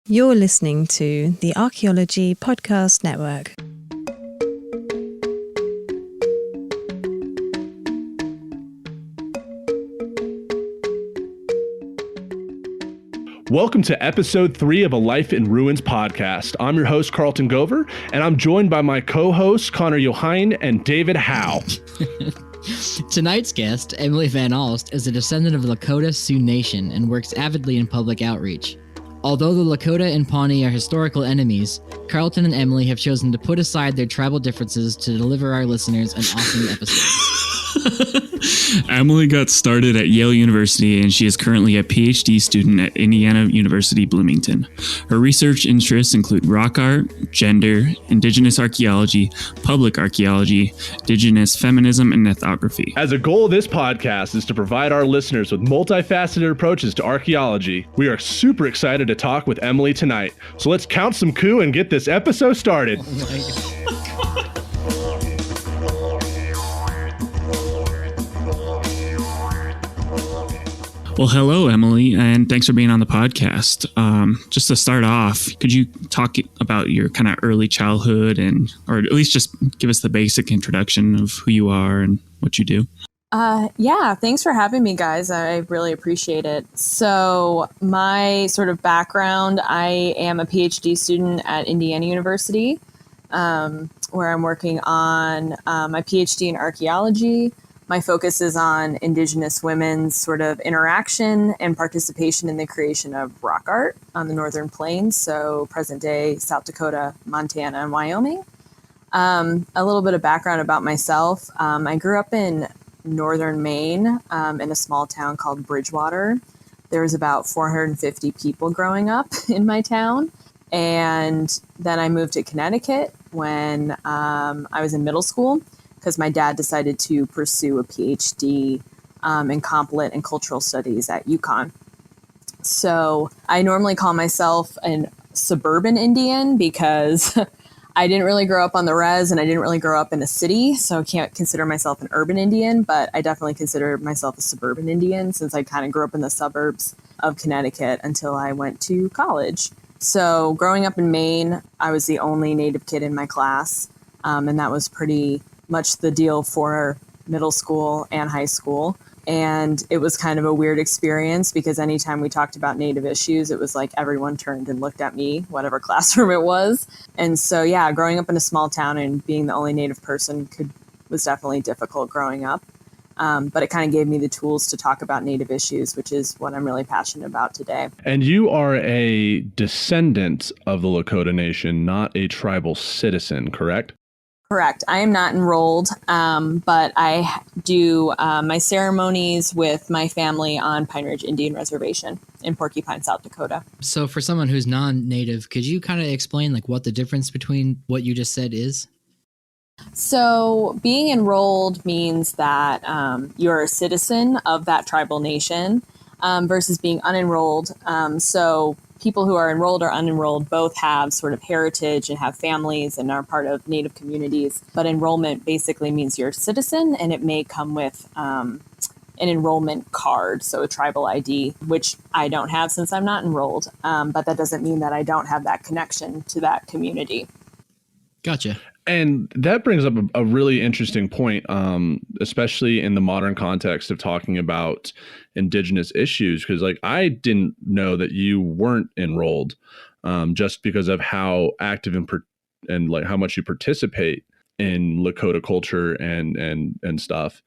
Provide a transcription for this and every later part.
You're listening to the Archaeology Podcast Network. Welcome to episode 3 of A Life in Ruins podcast. I'm your host, Carlton Gover, and I'm joined by my co-hosts, Connor Johain and David Howe. Tonight's guest, Emily Van Alst, is a descendant of the Lakota Sioux Nation and works avidly in public outreach. Although the Lakota and Pawnee are historical enemies, Carlton and Emily have chosen to put aside their tribal differences to deliver our listeners an awesome episode. Emily got started at Yale University, and she is currently a PhD student at Indiana University Bloomington. Her research interests include rock art, gender, Indigenous Archaeology, public archaeology, Indigenous Feminism, and Ethnography. As a goal of this podcast is to provide our listeners with multi-faceted approaches to archaeology, we are super excited to talk with Emily tonight. So let's count some coup and get this episode started. Oh my God. Well, hello, Emily, and thanks for being on the podcast. Just to start off, could you talk about your kind of early childhood or at least just give us the basic introduction of who you are and what you do? Yeah, thanks for having me, guys. I really appreciate it. So my sort of background, I am a PhD student at Indiana University, where I'm working on my PhD in archaeology. My focus is on Indigenous women's sort of interaction and participation in the creation of rock art on the Northern Plains, so present-day South Dakota, Montana, and Wyoming. A little bit of background about myself. I grew up in northern Maine in a small town called Bridgewater. There was about 450 people growing up in my town. And then I moved to Connecticut when I was in middle school, because my dad decided to pursue a PhD in comp-lit and cultural studies at UConn. So I normally call myself a suburban Indian because I didn't really grow up on the res and I didn't really grow up in a city. So I can't consider myself an urban Indian, but I definitely consider myself a suburban Indian since I kind of grew up in the suburbs of Connecticut until I went to college. So growing up in Maine, I was the only Native kid in my class. And that was pretty much the deal for middle school and high school. And it was kind of a weird experience because anytime we talked about Native issues, it was like everyone turned and looked at me, whatever classroom it was. And so, yeah, growing up in a small town and being the only Native person was definitely difficult growing up. But it kind of gave me the tools to talk about Native issues, which is what I'm really passionate about today. And you are a descendant of the Lakota Nation, not a tribal citizen, correct? Correct. I am not enrolled, but I do my ceremonies with my family on Pine Ridge Indian Reservation in Porcupine, South Dakota. So for someone who's non-native, could you kind of explain like what the difference between what you just said is? So being enrolled means that you're a citizen of that tribal nation versus being unenrolled. So people who are enrolled or unenrolled both have sort of heritage and have families and are part of Native communities. But enrollment basically means you're a citizen, and it may come with an enrollment card, so a tribal ID, which I don't have since I'm not enrolled. But that doesn't mean that I don't have that connection to that community. Gotcha. And that brings up a really interesting point, especially in the modern context of talking about Indigenous issues, because like I didn't know that you weren't enrolled just because of how active and like how much you participate in Lakota culture and stuff.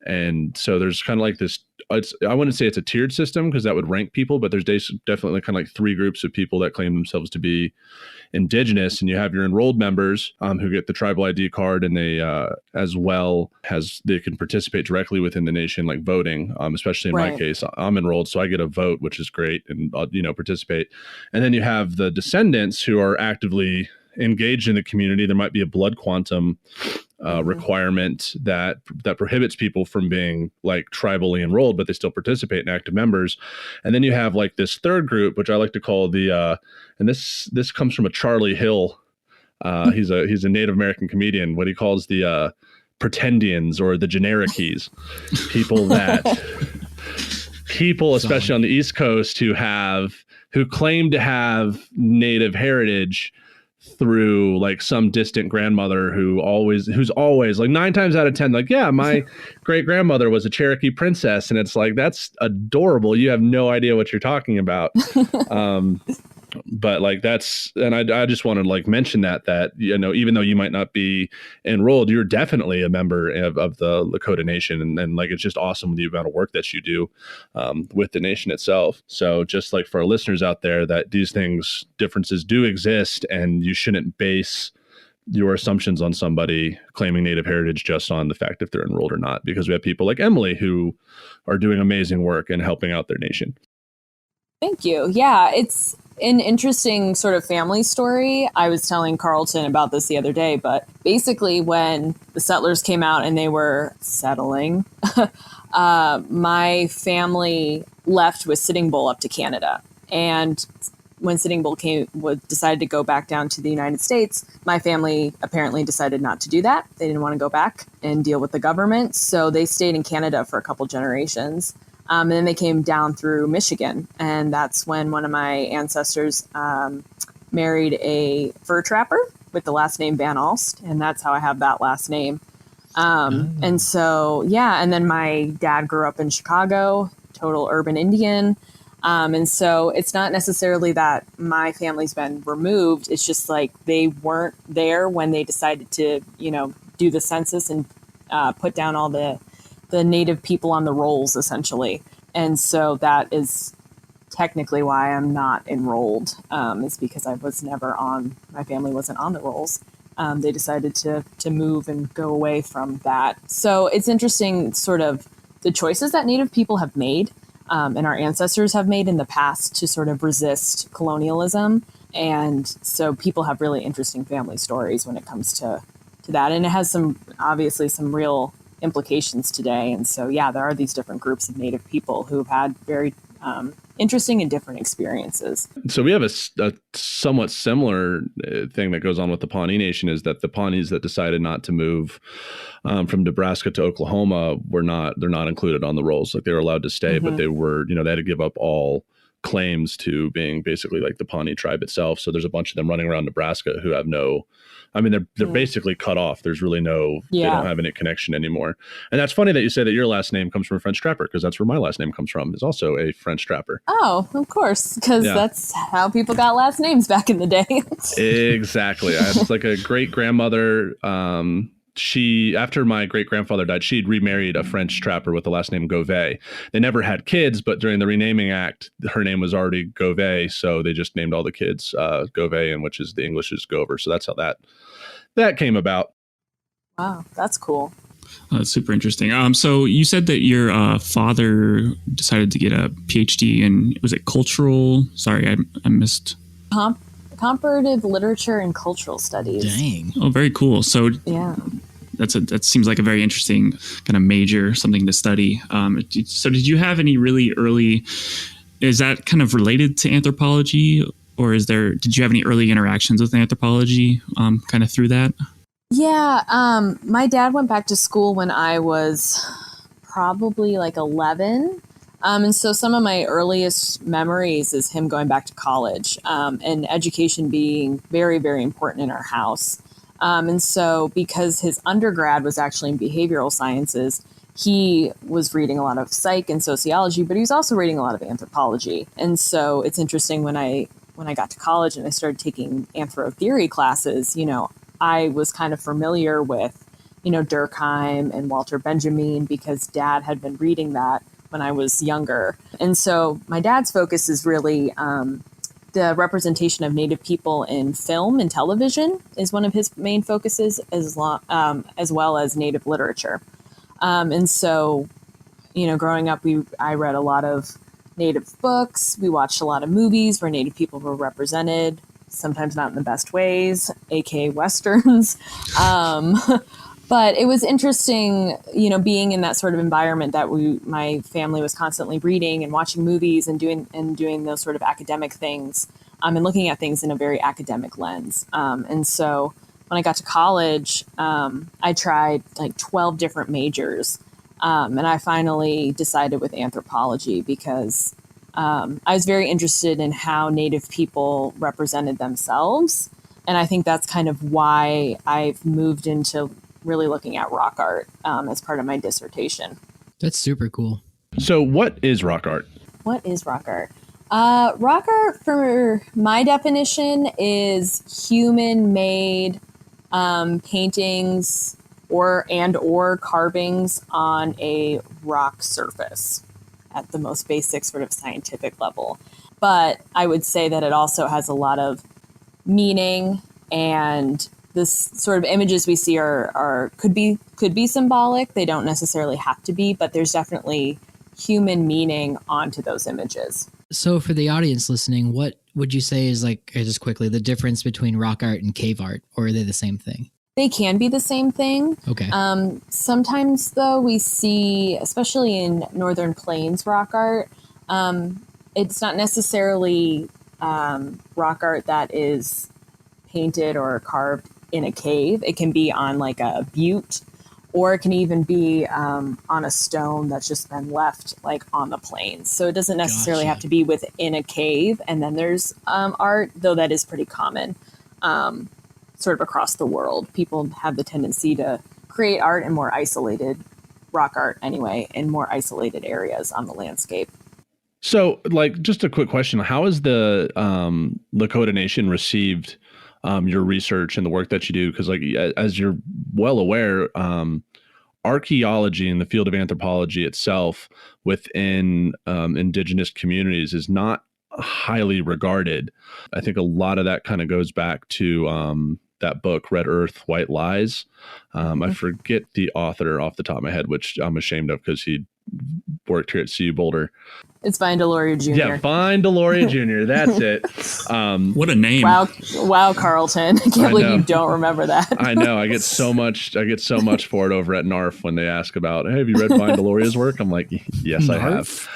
And so there's kind of like this, I wouldn't say it's a tiered system because that would rank people, but there's definitely kind of like 3 groups of people that claim themselves to be Indigenous, and you have your enrolled members who get the tribal ID card, and they as well as they can participate directly within the nation, like voting, especially in my case. I'm enrolled, so I get a vote, which is great, and participate. And then you have the descendants who are actively engaged in the community. There might be a blood quantum requirement that prohibits people from being like tribally enrolled, but they still participate in active members. And then you have like this third group, which I like to call the and this comes from a Charlie Hill. He's a Native American comedian. What he calls the pretendians or the genericies, people, especially on the East Coast, who have who claim to have Native heritage through like some distant grandmother who's always like 9 times out of 10 like, yeah, my great grandmother was a Cherokee princess, and it's like, that's adorable, you have no idea what you're talking about. But like and I just wanted to like mention that you know, even though you might not be enrolled, you're definitely a member of the Lakota Nation, and like it's just awesome the amount of work that you do with the nation itself. So just like for our listeners out there, that these differences do exist, and you shouldn't base your assumptions on somebody claiming Native heritage just on the fact if they're enrolled or not, because we have people like Emily who are doing amazing work and helping out their nation. Thank you. Yeah, it's an interesting sort of family story. I was telling Carlton about this the other day, but basically when the settlers came out and they were settling, my family left with Sitting Bull up to Canada. And when Sitting Bull decided to go back down to the United States, my family apparently decided not to do that. They didn't want to go back and deal with the government. So they stayed in Canada for a couple generations. And then they came down through Michigan. And that's when one of my ancestors married a fur trapper with the last name Van Alst. And that's how I have that last name. And so, yeah. And then my dad grew up in Chicago, total urban Indian. And so it's not necessarily that my family's been removed. It's just like they weren't there when they decided to, you know, do the census and put down all the Native people on the rolls, essentially. And so that is technically why I'm not enrolled, is because my family wasn't on the rolls. They decided to move and go away from that. So it's interesting sort of the choices that Native people have made and our ancestors have made in the past to sort of resist colonialism. And so people have really interesting family stories when it comes to that. And it has obviously some real implications today. And so, yeah, there are these different groups of Native people who've had very interesting and different experiences. So we have a somewhat similar thing that goes on with the Pawnee Nation, is that the Pawnees that decided not to move from Nebraska to Oklahoma they're not included on the rolls. Like they were allowed to stay, but they were, you know, they had to give up all claims to being basically like the Pawnee tribe itself. So there's a bunch of them running around Nebraska who have they're basically cut off. There's really they don't have any connection anymore. And that's funny that you say that your last name comes from a French trapper, because that's where my last name comes from, is also a French trapper. Oh, of course, because that's how people got last names back in the day. Exactly. I had like a great grandmother. After my great grandfather died, she'd remarried a French trapper with the last name Gauvet. They never had kids, but during the renaming act, her name was already Gauvet, so they just named all the kids Gauvet, and which is the English is Gover. So that's how that came about. Wow, that's cool. That's super interesting. So you said that your father decided to get a PhD in, was it cultural? Sorry, I missed. Comparative literature and cultural studies. Dang. Oh, very cool. So yeah, that seems like a very interesting kind of major, something to study. So did you have any really early, is that kind of related to anthropology, or did you have any early interactions with anthropology kind of through that? Yeah. My dad went back to school when I was probably like 11. And so some of my earliest memories is him going back to college, and education being very, very important in our house. And so because his undergrad was actually in behavioral sciences, he was reading a lot of psych and sociology, but he was also reading a lot of anthropology. And so it's interesting when I got to college and I started taking anthro theory classes, you know, I was kind of familiar with, you know, Durkheim and Walter Benjamin because Dad had been reading that when I was younger. And so my dad's focus is really the representation of Native people in film and television is one of his main focuses, as well as Native literature. And so, you know, growing up, I read a lot of Native books. We watched a lot of movies where Native people were represented, sometimes not in the best ways, aka Westerns. But it was interesting, you know, being in that sort of environment that my family was constantly reading and watching movies and doing those sort of academic things, and looking at things in a very academic lens. And so when I got to college, I tried like 12 different majors, and I finally decided with anthropology because I was very interested in how Native people represented themselves. And I think that's kind of why I've moved into really looking at rock art as part of my dissertation. That's super cool. So what is rock art? What is rock art? Rock art, for my definition, is human-made paintings or carvings on a rock surface at the most basic sort of scientific level. But I would say that it also has a lot of meaning, and this sort of images we see could be symbolic. They don't necessarily have to be, but there's definitely human meaning onto those images. So for the audience listening, what would you say is, like, just quickly, the difference between rock art and cave art, or are they the same thing? They can be the same thing. Okay. Sometimes, though, we see, especially in Northern Plains rock art, it's not necessarily rock art that is painted or carved in a cave. It can be on like a butte, or it can even be on a stone that's just been left like on the plains. So it doesn't necessarily have to be within a cave. And then there's art, though that is pretty common sort of across the world. People have the tendency to create art in more isolated, rock art anyway, in more isolated areas on the landscape. So, like, just a quick question. How has the Lakota Nation received your research and the work that you do? Because, like, as you're well aware, archaeology in the field of anthropology itself within indigenous communities is not highly regarded. I think a lot of that kind of goes back to that book, Red Earth, White Lies. I forget the author off the top of my head, which I'm ashamed of because he worked here at CU Boulder. It's Vine Deloria Jr. Yeah, Vine Deloria Jr. That's it. What a name! Wow, Carlton! I can't believe you don't remember that. I know. I get so much for it over at NARF when they ask about, hey, have you read Vine Deloria's work? I'm like, yes, I have.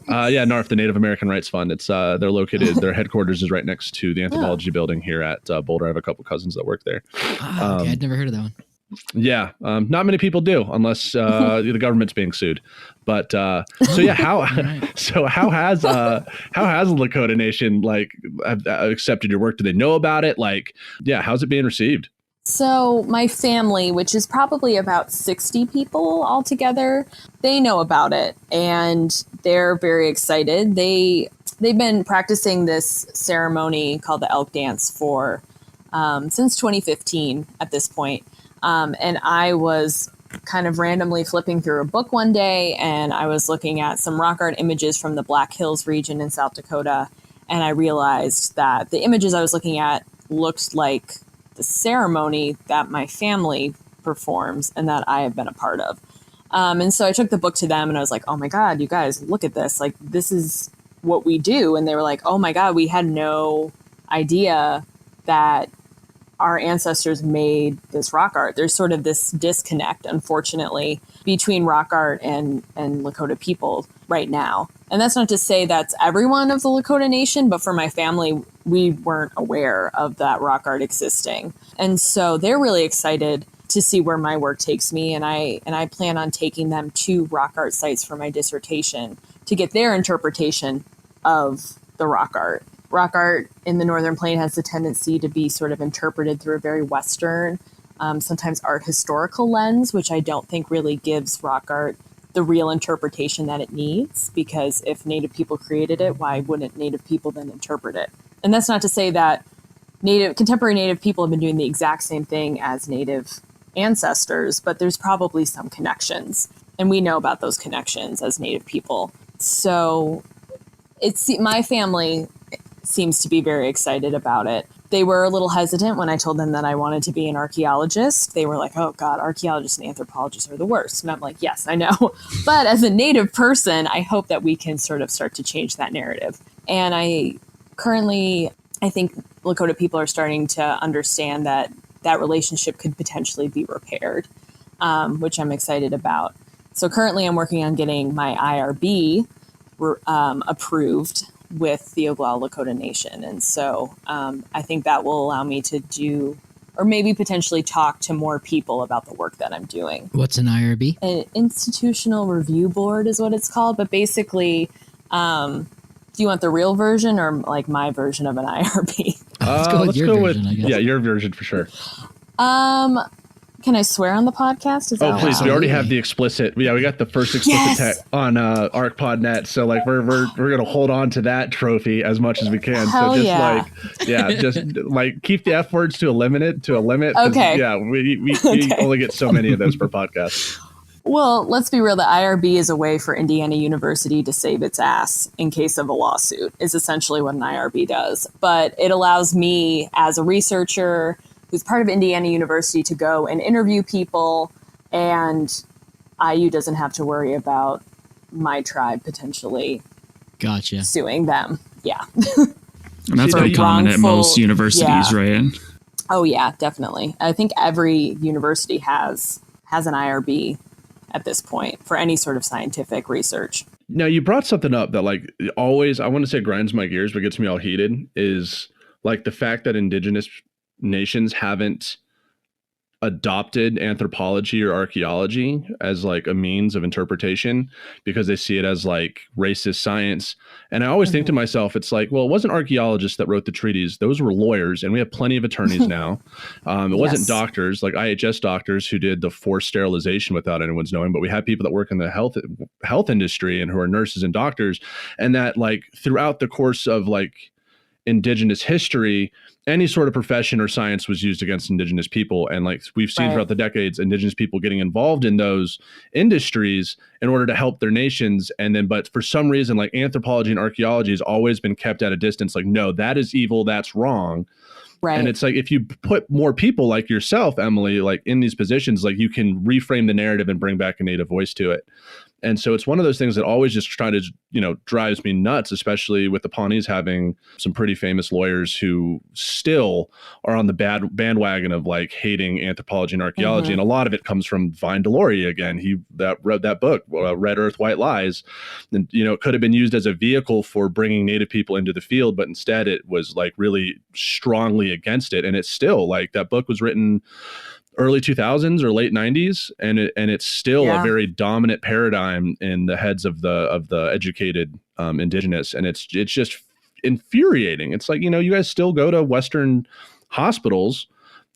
Yeah, NARF, the Native American Rights Fund. It's they're located. Their headquarters is right next to the anthropology building here at Boulder. I have a couple cousins that work there. Okay, I'd never heard of that one. Yeah, not many people do unless the government's being sued. But so yeah, how has the Lakota Nation have accepted your work? Do they know about it? Like, yeah, how's it being received? So my family, which is probably about 60 people altogether, they know about it and they're very excited. They've been practicing this ceremony called the elk dance for since 2015 at this point. And I was kind of randomly flipping through a book one day, and I was looking at some rock art images from the Black Hills region in South Dakota, and I realized that the images I was looking at looked like the ceremony that my family performs and that I have been a part of. And so I took the book to them, and I was like, oh my God, you guys, look at this. Like, this is what we do. And they were like, oh my God, we had no idea that our ancestors made this rock art. There's sort of this disconnect, unfortunately, between rock art and Lakota people right now. And that's not to say that's everyone of the Lakota Nation, but for my family, we weren't aware of that rock art existing. And so they're really excited to see where my work takes me. And I plan on taking them to rock art sites for my dissertation to get their interpretation of the rock art. Rock art in the Northern Plain has the tendency to be sort of interpreted through a very Western, sometimes art historical lens, which I don't think really gives rock art the real interpretation that it needs, because if Native people created it, why wouldn't Native people then interpret it? And that's not to say that contemporary Native people have been doing the exact same thing as Native ancestors, but there's probably some connections, and we know about those connections as Native people. So my family seems to be very excited about it. They were a little hesitant when I told them that I wanted to be an archaeologist. They were like, oh God, archaeologists and anthropologists are the worst. And I'm like, yes, I know. But as a Native person, I hope that we can sort of start to change that narrative. And I think Lakota people are starting to understand that relationship could potentially be repaired, which I'm excited about. So currently I'm working on getting my IRB approved with the Oglala Lakota Nation. And so I think that will allow me to do, or maybe potentially talk to more people about the work that I'm doing. What's an IRB? An institutional review board is what it's called. But basically, Do you want the real version or like my version of an IRB? Let's go with your version, I guess. Yeah, your version for sure. Can I swear on the podcast? Is that Oh, please. allowed? We already have the explicit. Yeah, we got the first explicit tech on ArcPodNet. So like we're going to hold on to that trophy as much as we can. Hell so yeah. just like keep the F words to a limit. Okay. Yeah, we only get so many of those per podcast. Well, let's be real. The IRB is a way for Indiana University to save its ass in case of a lawsuit, is essentially what an IRB does. But it allows me as a researcher who's part of Indiana University to go and interview people, and IU doesn't have to worry about my tribe potentially suing them. Yeah. And that's pretty common at most universities, right? Oh, yeah, definitely. I think every university has an IRB at this point for any sort of scientific research. Now, you brought something up that like always, I want to say grinds my gears, but gets me all heated, is like the fact that Indigenous nations haven't adopted anthropology or archaeology as like a means of interpretation because they see it as like racist science. And I always think to myself, it's like, well, it wasn't archaeologists that wrote the treaties. Those were lawyers, and we have plenty of attorneys now. It wasn't doctors, like IHS doctors who did the forced sterilization without anyone's knowing, but we have people that work in the health industry and who are nurses and doctors. And that like throughout the course of like Indigenous history, any sort of profession or science was used against Indigenous people. And like we've seen throughout the decades, Indigenous people getting involved in those industries in order to help their nations. And then, but for some reason, like anthropology and archaeology has always been kept at a distance. Like, no, that is evil. That's wrong. Right. And it's like, if you put more people like yourself, Emily, like in these positions, like you can reframe the narrative and bring back a Native voice to it. And so it's one of those things that always just drives me nuts, especially with the Pawnees having some pretty famous lawyers who still are on the bandwagon of like hating anthropology and archaeology. And a lot of it comes from Vine Delory again. He wrote that book, Red Earth, White Lies. And, it could have been used as a vehicle for bringing Native people into the field, but instead it was like really strongly against it. And it's still like that book was written early 2000s or late 90s, and it's still a very dominant paradigm in the heads of the educated Indigenous, and it's just infuriating. It's like, you guys still go to Western hospitals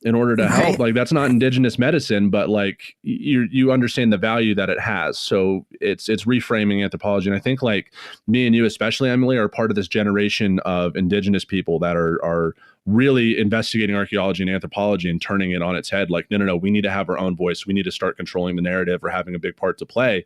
in order to help. Like that's not Indigenous medicine, but like you understand the value that it has. So it's reframing anthropology, and I think like me and you, especially Emily, are part of this generation of Indigenous people that are really investigating archaeology and anthropology and turning it on its head. Like, no, we need to have our own voice. We need to start controlling the narrative or having a big part to play.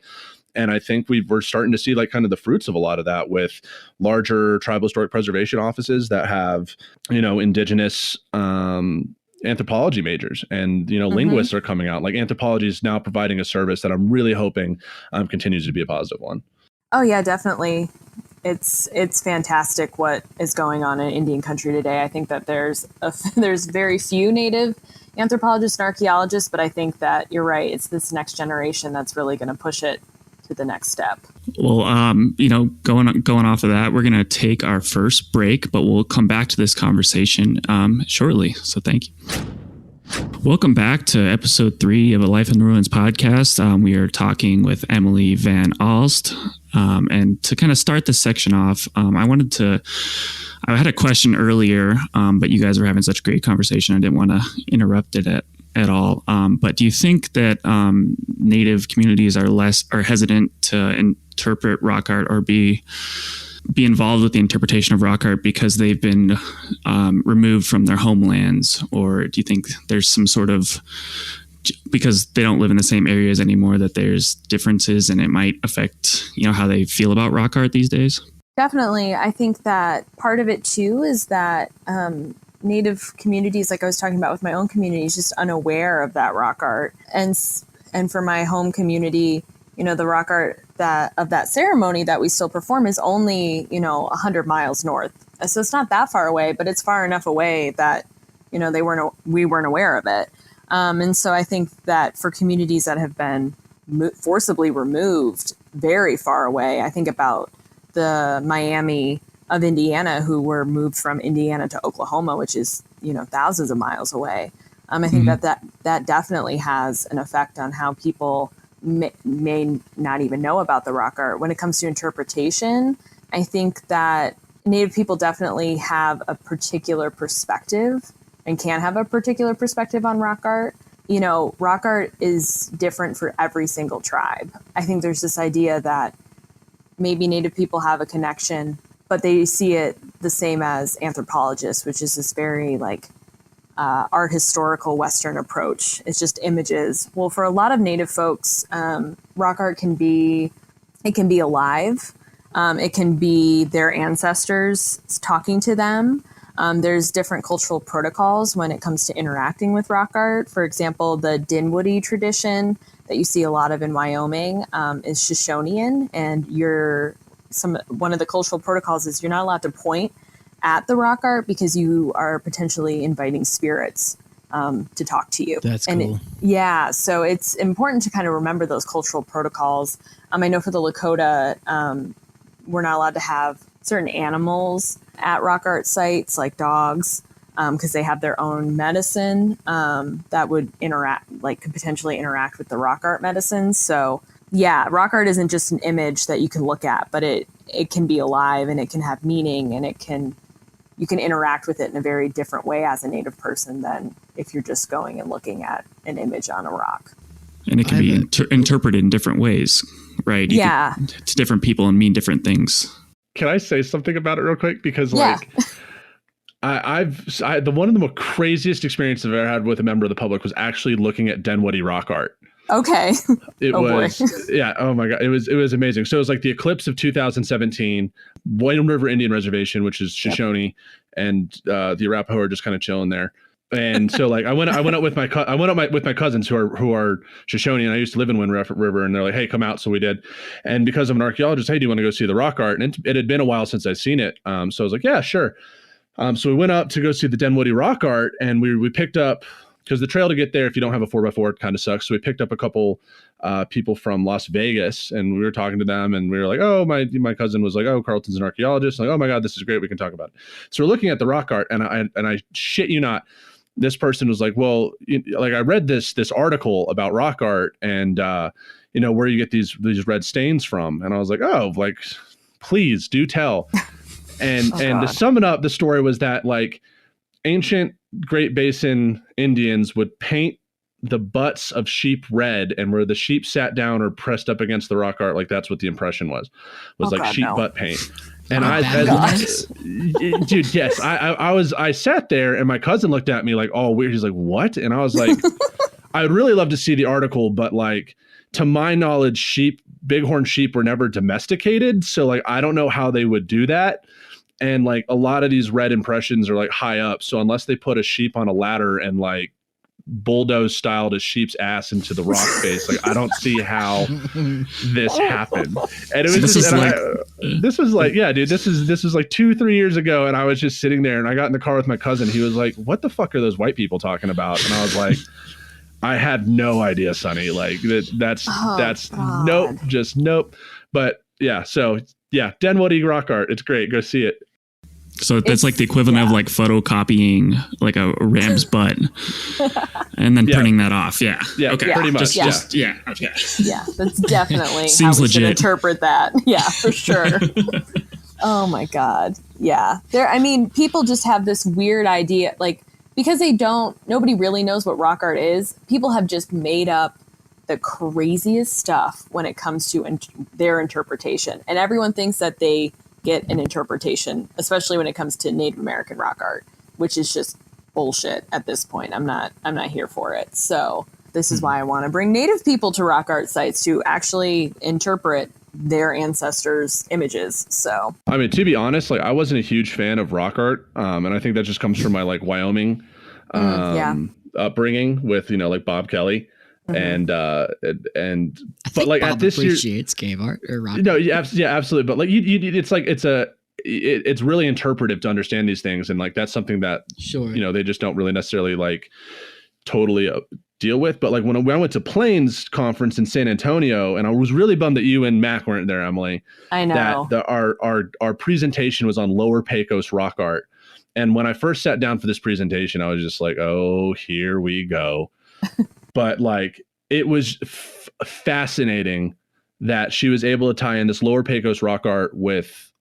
And I think we're starting to see like kind of the fruits of a lot of that with larger tribal historic preservation offices that have, Indigenous anthropology majors, and linguists are coming out. Like anthropology is now providing a service that I'm really hoping continues to be a positive one. Oh yeah, definitely. It's fantastic what is going on in Indian country today. I think that there's very few Native anthropologists and archaeologists, but I think that you're right. It's this next generation that's really going to push it to the next step. Well, going off of that, we're going to take our first break, but we'll come back to this conversation shortly. So thank you. Welcome back to episode 3 of a Life in the Ruins podcast. We are talking with Emily Van Alst. And to kind of start this section off, I had a question earlier, but you guys were having such a great conversation. I didn't want to interrupt it at all. But do you think that Native communities are hesitant to interpret rock art or be involved with the interpretation of rock art because they've been removed from their homelands? Or do you think there's some sort of, because they don't live in the same areas anymore, that there's differences and it might affect, how they feel about rock art these days? Definitely. I think that part of it too is that Native communities, like I was talking about with my own community, is just unaware of that rock art. And for my home community, the rock art of that ceremony that we still perform is only, 100 miles north. So it's not that far away, but it's far enough away that, we weren't aware of it. And so I think that for communities that have been forcibly removed very far away, I think about the Miami of Indiana who were moved from Indiana to Oklahoma, which is, thousands of miles away. I think that definitely has an effect on how people may not even know about the rock art. When it comes to interpretation I think that Native people definitely have a particular perspective and can have a particular perspective on rock art. You know, rock art is different for every single tribe. I think there's this idea that maybe Native people have a connection, but they see it the same as anthropologists, which is this very like art historical Western approach. It's just images. Well, for a lot of Native folks, rock art can be alive. It can be their ancestors talking to them. There's different cultural protocols when it comes to interacting with rock art. For example, the Dinwoodie tradition that you see a lot of in Wyoming is Shoshonean, and one of the cultural protocols is you're not allowed to point at the rock art because you are potentially inviting spirits to talk to you. That's cool. So it's important to kind of remember those cultural protocols. I know for the Lakota, we're not allowed to have certain animals at rock art sites like dogs because they have their own medicine that would could potentially interact with the rock art medicines. So yeah, rock art isn't just an image that you can look at, but it can be alive and it can have meaning, and you can interact with it in a very different way as a Native person than if you're just going and looking at an image on a rock. And it can be interpreted in different ways, right? To different people and mean different things. Can I say something about it real quick? Because like, the one of the most craziest experiences I've ever had with a member of the public was actually looking at Dinwoodie rock art. Okay. It was, yeah. Oh my God. It was amazing. So it was like the eclipse of 2017, White River Indian Reservation, which is Shoshone, and the Arapaho are just kind of chilling there. And so like I went up with my cousins who are Shoshone, and I used to live in Wind River, and they're like, hey, come out. So we did. And because I'm an archaeologist, hey, do you want to go see the rock art? And it had been a while since I'd seen it. So I was like, yeah, sure. So we went up to go see the Dinwoodie rock art, and we picked up, because the trail to get there, if you don't have a 4x4, kind of sucks. So we picked up a couple people from Las Vegas, and we were talking to them, and we were like, oh, my cousin was like, oh, Carlton's an archaeologist. I'm like, oh my God, this is great. We can talk about it. So we're looking at the rock art, and I shit you not, this person was like, well, like I read this article about rock art, and where you get these red stains from. And I was like, oh, like, please do tell. And to sum it up, the story was that like ancient Great Basin Indians would paint the butts of sheep red, and where the sheep sat down or pressed up against the rock art, like that's what the impression was sheep butt paint. And dude, yes, I sat there, and my cousin looked at me like all weird. He's like, what? And I was like, I would really love to see the article, but like, to my knowledge, bighorn sheep were never domesticated. So like, I don't know how they would do that. And like a lot of these red impressions are like high up. So unless they put a sheep on a ladder and like bulldoze styled a sheep's ass into the rock face, like I don't see how this happened. And it was this was like, yeah, dude, this was like 2-3 years ago, and I was just sitting there, and I got in the car with my cousin. He was like, what the fuck are those white people talking about? And I was like, I had no idea, Sonny. Like that's nope, just nope. But yeah, so yeah, Dinwoodie rock art, it's great, go see it. So that's like the equivalent of like photocopying like a ram's butt and then printing that off. Yeah. Yeah. Okay. Pretty much. Okay. Yeah, that's definitely Seems how we legit. should interpret that. Yeah, for sure. Oh my God. Yeah. People just have this weird idea, like, because nobody really knows what rock art is. People have just made up the craziest stuff when it comes to their interpretation. And everyone thinks that they get an interpretation, especially when it comes to Native American rock art, which is just bullshit at this point. I'm not here for it. So this is why I want to bring Native people to rock art sites to actually interpret their ancestors' images. So, I mean, to be honest, like I wasn't a huge fan of rock art. And I think that just comes from my like Wyoming upbringing with, like Bob Kelly. Mm-hmm. But like Bob at this appreciates cave art or rock. No, yeah, absolutely. But like it's really interpretive to understand these things, and like that's something that they just don't really necessarily like totally deal with. But like when I went to Plains conference in San Antonio, and I was really bummed that you and Mac weren't there, Emily. I know that our presentation was on Lower Pecos rock art, and when I first sat down for this presentation, I was just like, oh, here we go. But like, it was fascinating that she was able to tie in this Lower Pecos rock art with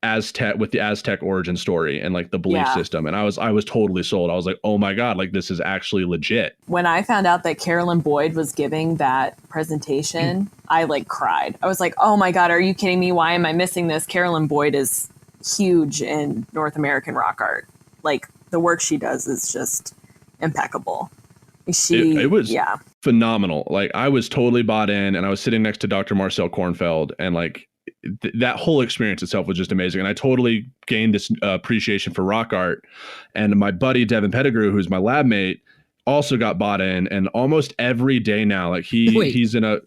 Aztec with the Aztec origin story and like the belief system. And I was totally sold. I was like, oh my God, like this is actually legit. When I found out that Carolyn Boyd was giving that presentation, I like cried. I was like, oh my God, are you kidding me? Why am I missing this? Carolyn Boyd is huge in North American rock art. Like the work she does is just impeccable. It was phenomenal. Like I was totally bought in, and I was sitting next to Dr. Marcel Kornfeld, and like that whole experience itself was just amazing. And I totally gained this appreciation for rock art. And my buddy Devin Pettigrew, who's my lab mate, also got bought in, and almost every day now, like he's in a.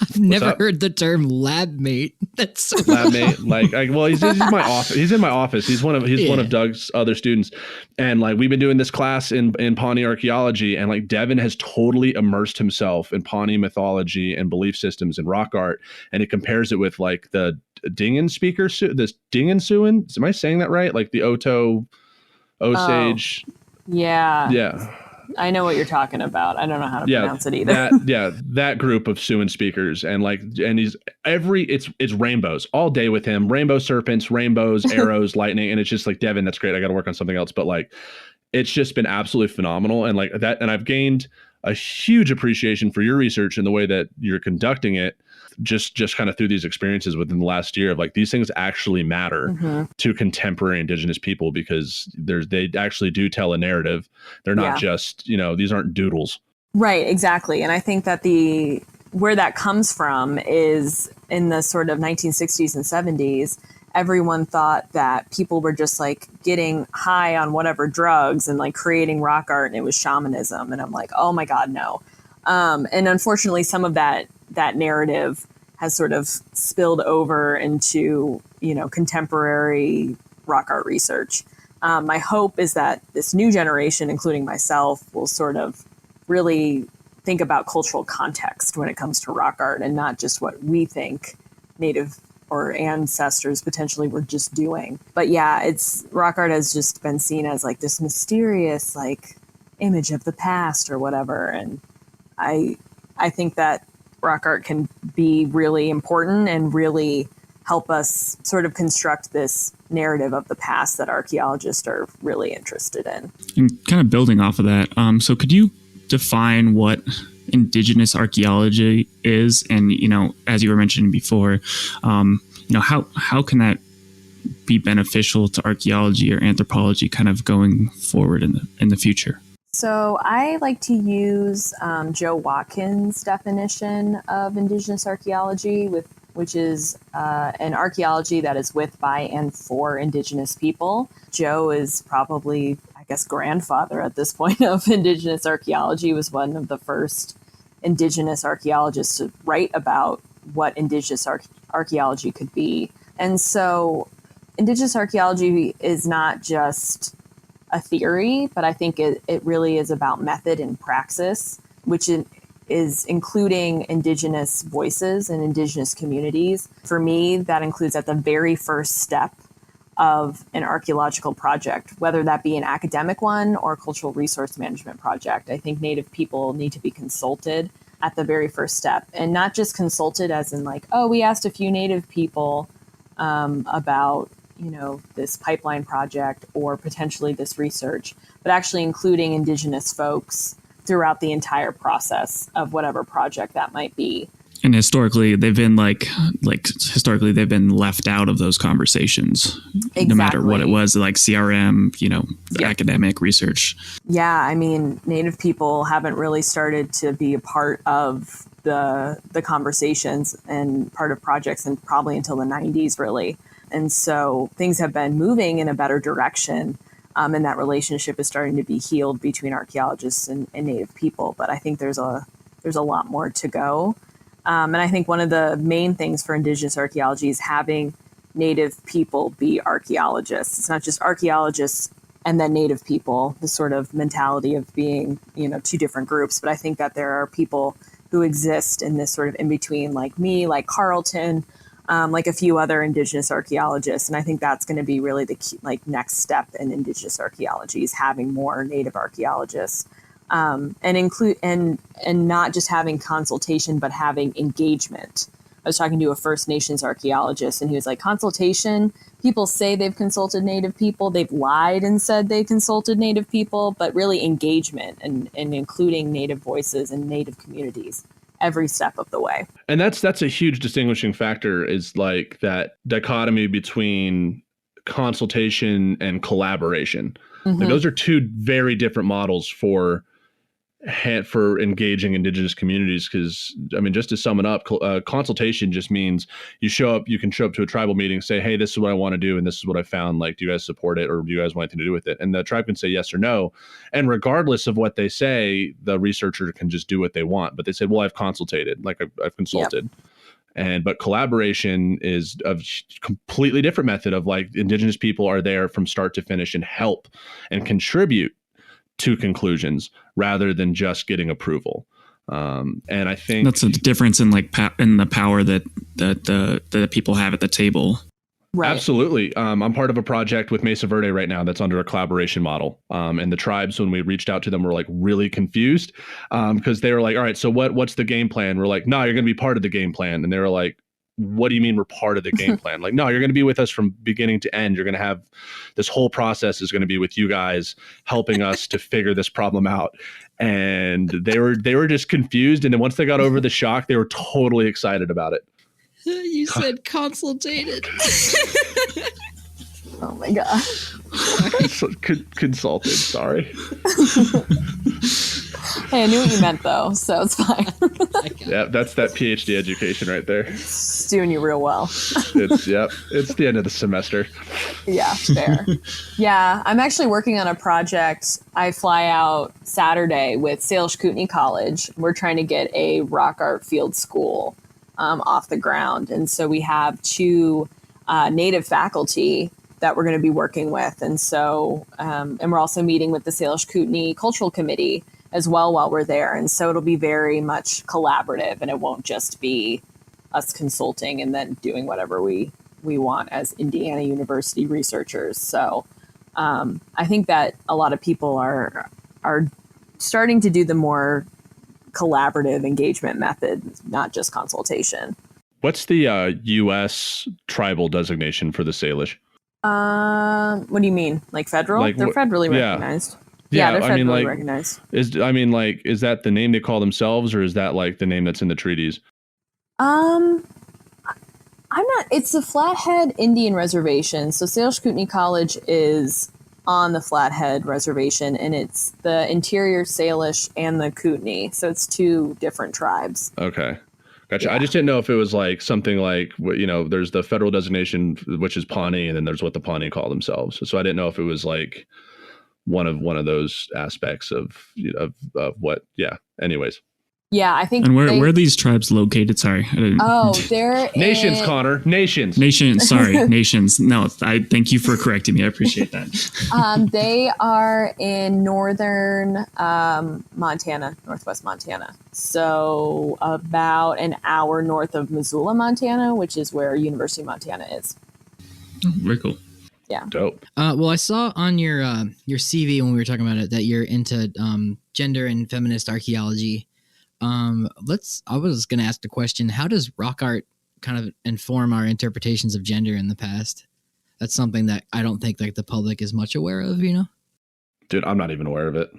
I've never heard the term lab mate. That's so lab mate. Like, well, he's in my office. He's in my office. He's one of Doug's other students, and like we've been doing this class in Pawnee archaeology, and like Devin has totally immersed himself in Pawnee mythology and belief systems and rock art, and it compares it with like the Dingen speaker, this Dingen Suin. Am I saying that right? Like the Osage. Yeah. I know what you're talking about. I don't know how to pronounce it either. That group of Siouan speakers, and it's rainbows all day with him. Rainbow serpents, rainbows, arrows, lightning, and it's just like, Devin, that's great. I got to work on something else, but like, it's just been absolutely phenomenal, and like that. And I've gained a huge appreciation for your research and the way that you're conducting it. Just kind of through these experiences within the last year of like these things actually matter to contemporary Indigenous people, because they actually do tell a narrative. They're not just, these aren't doodles. Right, exactly. And I think that where that comes from is in the sort of 1960s and 70s, everyone thought that people were just like getting high on whatever drugs and like creating rock art, and it was shamanism. And I'm like, oh my God, no. And unfortunately, some of that narrative has sort of spilled over into, contemporary rock art research. My hope is that this new generation, including myself, will sort of really think about cultural context when it comes to rock art, and not just what we think Native or ancestors potentially were just doing. But yeah, rock art has just been seen as like this mysterious like image of the past or whatever. And I think that rock art can be really important and really help us sort of construct this narrative of the past that archaeologists are really interested in. And kind of building off of that, so could you define what Indigenous archaeology is? And, as you were mentioning before, how can that be beneficial to archaeology or anthropology kind of going forward in the future? So I like to use Joe Watkins' definition of Indigenous archaeology, which is an archaeology that is with, by, and for Indigenous people. Joe is probably, I guess, grandfather at this point of Indigenous archaeology. He was one of the first Indigenous archaeologists to write about what Indigenous archaeology could be. And so Indigenous archaeology is not just a theory, but I think it really is about method and praxis, which is including Indigenous voices and Indigenous communities. For me, that includes at the very first step of an archaeological project, whether that be an academic one or a cultural resource management project. I think Native people need to be consulted at the very first step, and not just consulted as in like, oh, we asked a few Native people about this pipeline project or potentially this research, but actually including Indigenous folks throughout the entire process of whatever project that might be. And historically, they've been they've been left out of those conversations, exactly. No matter what it was, like CRM, academic research. Yeah, I mean, Native people haven't really started to be a part of the conversations and part of projects, and probably until the 90s, really. And so things have been moving in a better direction, and that relationship is starting to be healed between archaeologists and Native people. But I think there's a lot more to go. And I think one of the main things for Indigenous archaeology is having Native people be archaeologists. It's not just archaeologists and then Native people, the sort of mentality of being, two different groups. But I think that there are people who exist in this sort of in between, like me, like Carlton, like a few other Indigenous archaeologists. And I think that's going to be really the key, next step in Indigenous archaeology, is having more Native archaeologists, and not just having consultation, but having engagement I was talking to a First Nations archaeologist, and he was like, consultation, people say they've consulted Native people, they've lied and said they consulted Native people, but really engagement and including Native voices and Native communities every step of the way. And that's a huge distinguishing factor, is like that dichotomy between consultation and collaboration. Mm-hmm. Like those are two very different models for engaging Indigenous communities. Because I mean, just to sum it up, consultation just means you can show up to a tribal meeting, say, hey, this is what I want to do and this is what I found, like, do you guys support it, or do you guys want anything to do with it? And the tribe can say yes or no, and regardless of what they say, the researcher can just do what they want. But they said, well, I've consulted, like I've consulted. Yep. But collaboration is a completely different method of, like, Indigenous people are there from start to finish and help and contribute to conclusions rather than just getting approval. And I think that's a difference in in the power that the people have at the table. Right. Absolutely. I'm part of a project with Mesa Verde right now that's under a collaboration model. And the tribes, when we reached out to them, were like really confused because they were like, all right, so what's the game plan? We're like, no, you're going to be part of the game plan. And they were like, what do you mean we're part of the game plan? Like, no, you're going to be with us from beginning to end. You're going to have this whole process is going to be with you guys helping us to figure this problem out. And they were just confused. And then once they got over the shock, they were totally excited about it. You said consultated. Oh my gosh. Consulted, sorry. Hey, I knew what you meant though, so it's fine. Yeah, that's that PhD education right there. It's doing you real well. It's the end of the semester. Yeah, fair. Yeah, I'm actually working on a project. I fly out Saturday with Salish Kootenai College. We're trying to get a rock art field school off the ground. And so we have two Native faculty that we're going to be working with. And so, and we're also meeting with the Salish Kootenai Cultural Committee as well while we're there. And so it'll be very much collaborative, and it won't just be us consulting and then doing whatever we want as Indiana University researchers. So I think that a lot of people are starting to do the more collaborative engagement method, not just consultation. What's the U.S. tribal designation for the Salish? What do you mean? Like federal? Like, they're federally recognized. Yeah, they're federally recognized. Is that the name they call themselves, or is that like the name that's in the treaties? I'm not. It's the Flathead Indian Reservation. So Salish Kootenai College is on the Flathead Reservation, and it's the Interior Salish and the Kootenai. So it's two different tribes. Okay. Gotcha. Yeah. I just didn't know if it was like something like, there's the federal designation, which is Pawnee, and then there's what the Pawnee call themselves. So I didn't know if it was like one of those aspects of what. Yeah. Anyways. Yeah, I think. And where are these tribes located? Sorry, I didn't. Oh, they're nations, Connor. Nations. Sorry, nations. No, I thank you for correcting me. I appreciate that. They are in northern Montana, northwest Montana. So about an hour north of Missoula, Montana, which is where University of Montana is. Very cool. Yeah. Dope. Well, I saw on your CV when we were talking about it that you're into gender and feminist archaeology. I was going to ask the question, how does rock art kind of inform our interpretations of gender in the past? That's something that I don't think like the public is much aware of, Dude, I'm not even aware of it.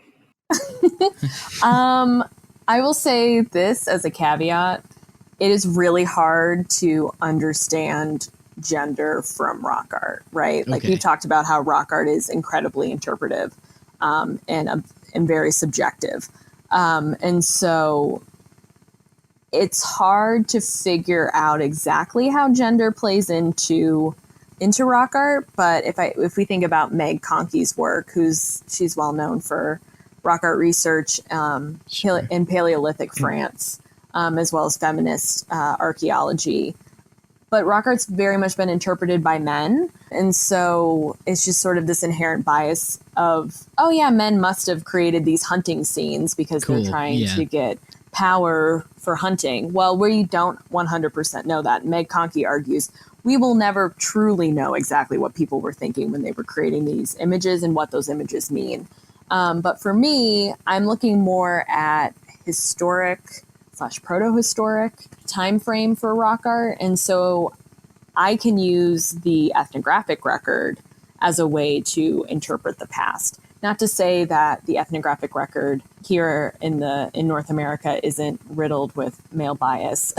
I will say this as a caveat. It is really hard to understand gender from rock art, right? Like you talked about how rock art is incredibly interpretive and very subjective. And so it's hard to figure out exactly how gender plays into rock art. But if we think about Meg Conkey's work, she's well known for rock art research in Paleolithic France, as well as feminist archaeology. But rock art's very much been interpreted by men. And so it's just sort of this inherent bias of, oh yeah, men must have created these hunting scenes because they're trying to get power for hunting. Well, we don't 100% know that. Meg Conkey argues we will never truly know exactly what people were thinking when they were creating these images and what those images mean. But for me, I'm looking more at historic / proto-historic time frame for rock art. And so I can use the ethnographic record as a way to interpret the past. Not to say that the ethnographic record here in North America isn't riddled with male bias.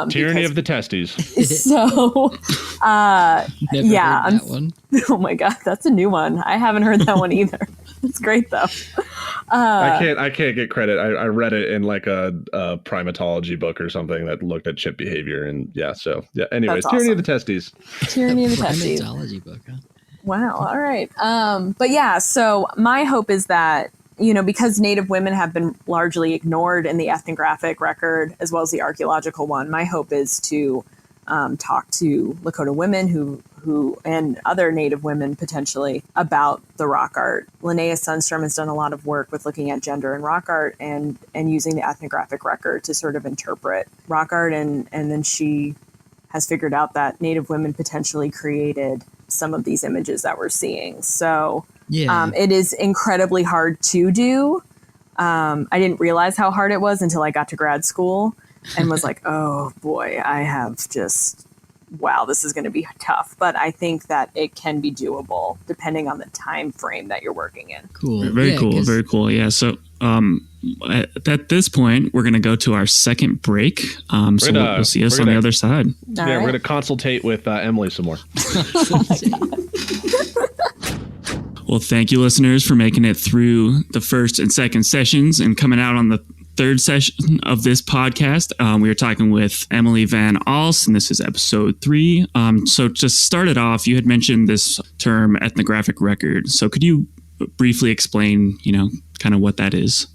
Tyranny of the testes. So, Never yeah. heard that one. Oh my God, that's a new one. I haven't heard that one either. It's great though. I can't get credit. I read it in like a primatology book or something that looked at chip behavior, and so anyways, That's Tyranny awesome. of the testes. Tyranny of the testes. Primatology book, huh? Wow. All right. But yeah, so my hope is that, because Native women have been largely ignored in the ethnographic record as well as the archaeological one, my hope is to talk to Lakota women who and other Native women potentially about the rock art. Linnea Sundstrom has done a lot of work with looking at gender in rock art and using the ethnographic record to sort of interpret rock art. And then she has figured out that Native women potentially created some of these images that we're seeing. So it is incredibly hard to do. I didn't realize how hard it was until I got to grad school and was like, oh boy, wow, this is going to be tough. But I think that it can be doable depending on the time frame that you're working in. Cool. Very cool. Very cool. Yeah. So at this point, we're going to go to our second break. So we'll see us on the other side. We're going to consultate with Emily some more. Well, thank you, listeners, for making it through the first and second sessions and coming out on the third session of this podcast. We were talking with Emily Van Alst, and this is episode 3. So to start it off, you had mentioned this term ethnographic record. So could you briefly explain, kind of what that is?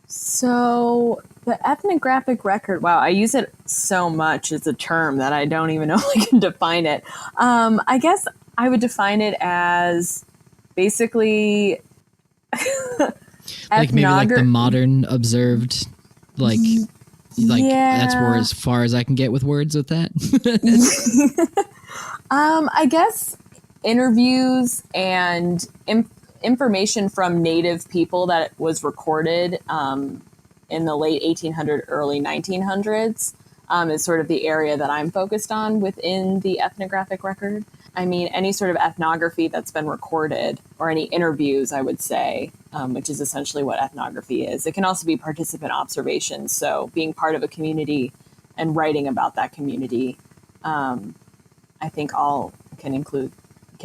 So the ethnographic record, wow, I use it so much as a term that I don't even know if I can define it. I guess I would define it as basically like maybe like the modern observed, like that's where as far as I can get with words with that. I guess interviews and information from Native people that was recorded in the late 1800s, early 1900s is sort of the area that I'm focused on within the ethnographic record. I mean, any sort of ethnography that's been recorded or any interviews, I would say, which is essentially what ethnography is. It can also be participant observation. So being part of a community and writing about that community, I think all can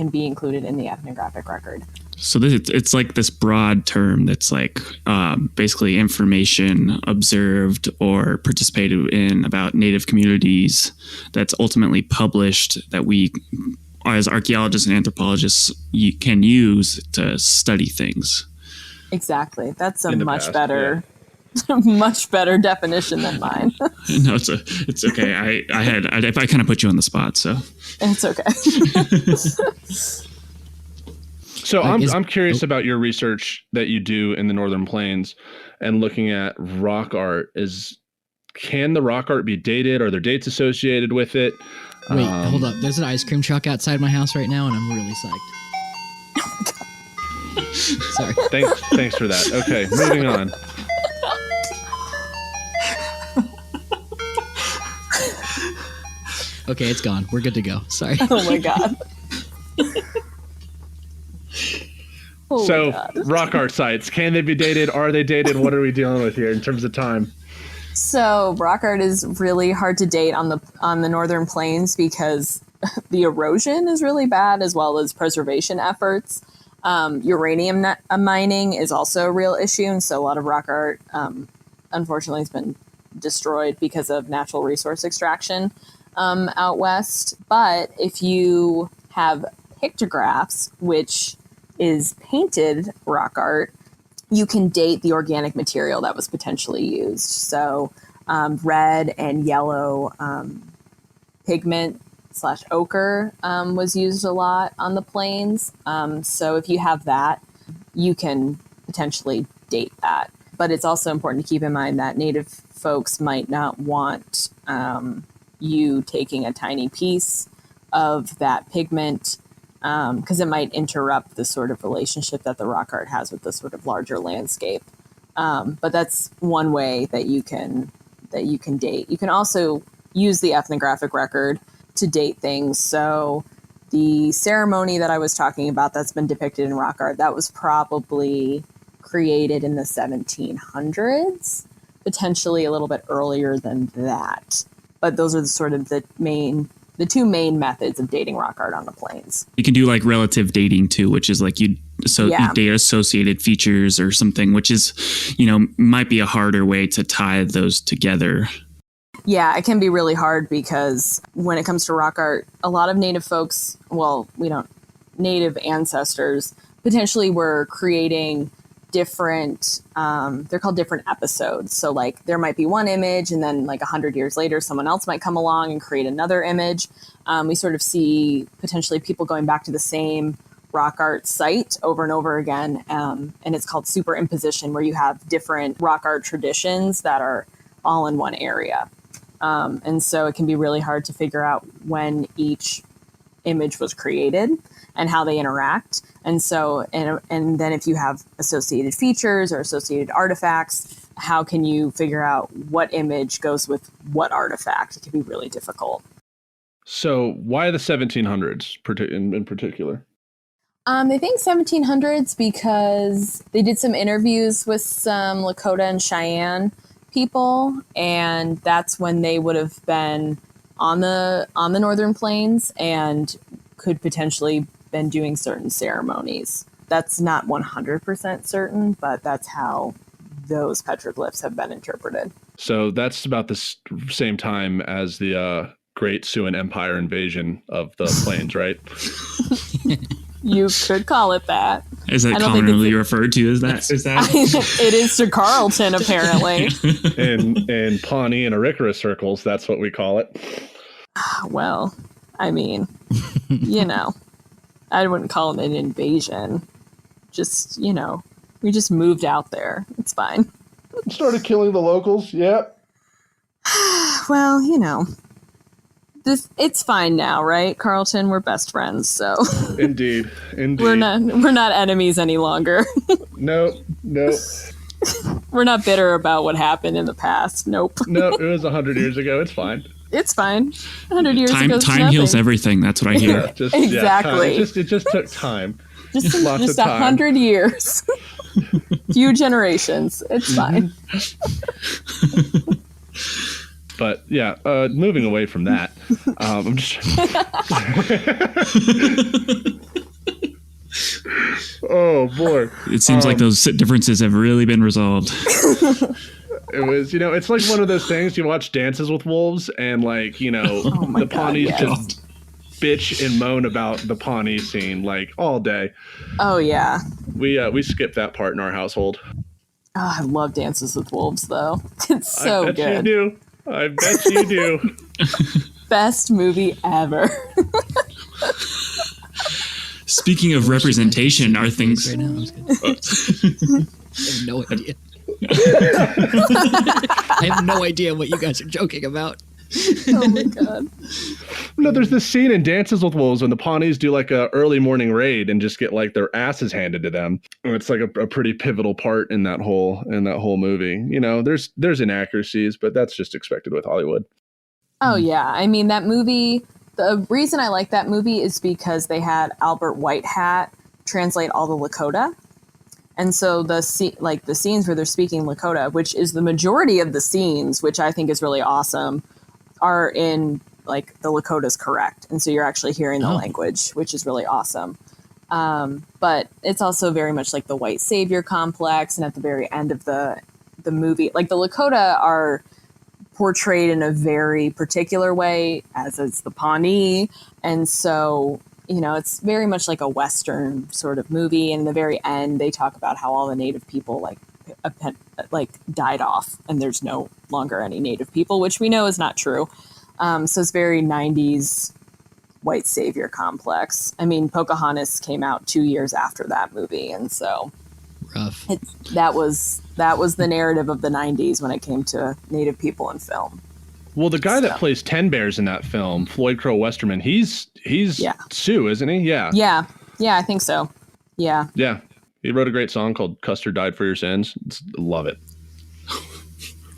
be included in the ethnographic record. So it's like this broad term that's like basically information observed or participated in about Native communities that's ultimately published that we, as archaeologists and anthropologists, can use to study things. Exactly. That's a much better definition than mine. No, it's okay. I kind of put you on the spot, so it's okay. So I'm curious about your research that you do in the Northern Plains and looking at rock art. Can the rock art be dated? Are there dates associated with it? Wait, hold up. There's an ice cream truck outside my house right now, and I'm really psyched. Sorry. Thanks for that. Okay, moving on. Okay, it's gone. We're good to go. Sorry. Oh my God. Rock art sites, can they be dated? Are they dated? What are we dealing with here in terms of time? So rock art is really hard to date on the Northern Plains because the erosion is really bad, as well as preservation efforts. Uranium mining is also a real issue, and so a lot of rock art, unfortunately, has been destroyed because of natural resource extraction out west. But if you have pictographs, which is painted rock art, you can date the organic material that was potentially used. So red and yellow pigment / ochre was used a lot on the plains. So if you have that, you can potentially date that. But it's also important to keep in mind that Native folks might not want you taking a tiny piece of that pigment because it might interrupt the sort of relationship that the rock art has with the sort of larger landscape But that's one way that you can date. You can also use the ethnographic record to date things. So the ceremony that I was talking about that's been depicted in rock art, that was probably created in the 1700s, potentially a little bit earlier than that. But those are the two main methods of dating rock art on the plains. You can do like relative dating too, which is like you date associated features or something, which is, might be a harder way to tie those together. Yeah, it can be really hard because when it comes to rock art, a lot of Native folks, Native ancestors potentially were creating different, they're called different episodes. So like there might be one image and then like 100 years later, someone else might come along and create another image. We sort of see potentially people going back to the same rock art site over and over again. And it's called superimposition, where you have different rock art traditions that are all in one area. And so it can be really hard to figure out when each image was created and how they interact. And so, and then if you have associated features or associated artifacts, how can you figure out what image goes with what artifact? It can be really difficult. So why the 1700s in particular? I think 1700s because they did some interviews with some Lakota and Cheyenne people, and that's when they would have been on the northern plains and could potentially been doing certain ceremonies. That's not 100% certain, but that's how those petroglyphs have been interpreted. So that's about the same time as the Great Sioux Empire invasion of the plains, right? You could call it that. Is that commonly referred to as that? It is to Carlton, apparently. In Pawnee and Arikara circles, that's what we call it. Well, I mean, I wouldn't call it an invasion. Just, we just moved out there. It's fine. Started killing the locals. Yep. Well, it's fine now, right, Carlton? We're best friends, so. Indeed. We're not enemies any longer. Nope. We're not bitter about what happened in the past. Nope. No, it was 100 years ago. It's fine. It's fine. 100 years ago. Time heals everything. That's what I hear. Exactly. It just took time. Just lots of time. 100 years. Few generations. It's fine. But yeah, moving away from that, I'm just. Oh boy! It seems like those differences have really been resolved. It was, it's like one of those things you watch Dances with Wolves, and the Pawnees just bitch and moan about the Pawnee scene like all day. Oh yeah. We skipped that part in our household. Oh, I love Dances with Wolves though. It's so good. I bet you do. I bet you do. Best movie ever. Speaking of representation, are things right now? I have no idea. I have no idea what you guys are joking about. Oh my god. No, there's this scene in Dances with Wolves when the Pawnees do like a early morning raid and just get like their asses handed to them. And it's like a pretty pivotal part in that whole movie. There's inaccuracies, but that's just expected with Hollywood. Oh yeah. I mean, that movie, the reason I like that movie is because they had Albert Whitehat translate all the Lakota. And so the scenes where they're speaking Lakota, which is the majority of the scenes, which I think is really awesome, are in like the Lakota's correct. And so you're actually hearing the language, which is really awesome. But it's also very much like the white savior complex. And at the very end of the movie, like the Lakota are portrayed in a very particular way, as is the Pawnee. And so, it's very much like a Western sort of movie. And in the very end, they talk about how all the Native people died off and there's no longer any Native people, which we know is not true. So it's very 90s white savior complex. I mean, Pocahontas came out 2 years after that movie. And so rough. That was the narrative of the 90s when it came to Native people in film. Well, the guy that plays Ten Bears in that film, Floyd Crow Westerman, he's Sioux, isn't he? Yeah. Yeah, I think so. Yeah. Yeah. He wrote a great song called "Custer Died for Your Sins." Love it.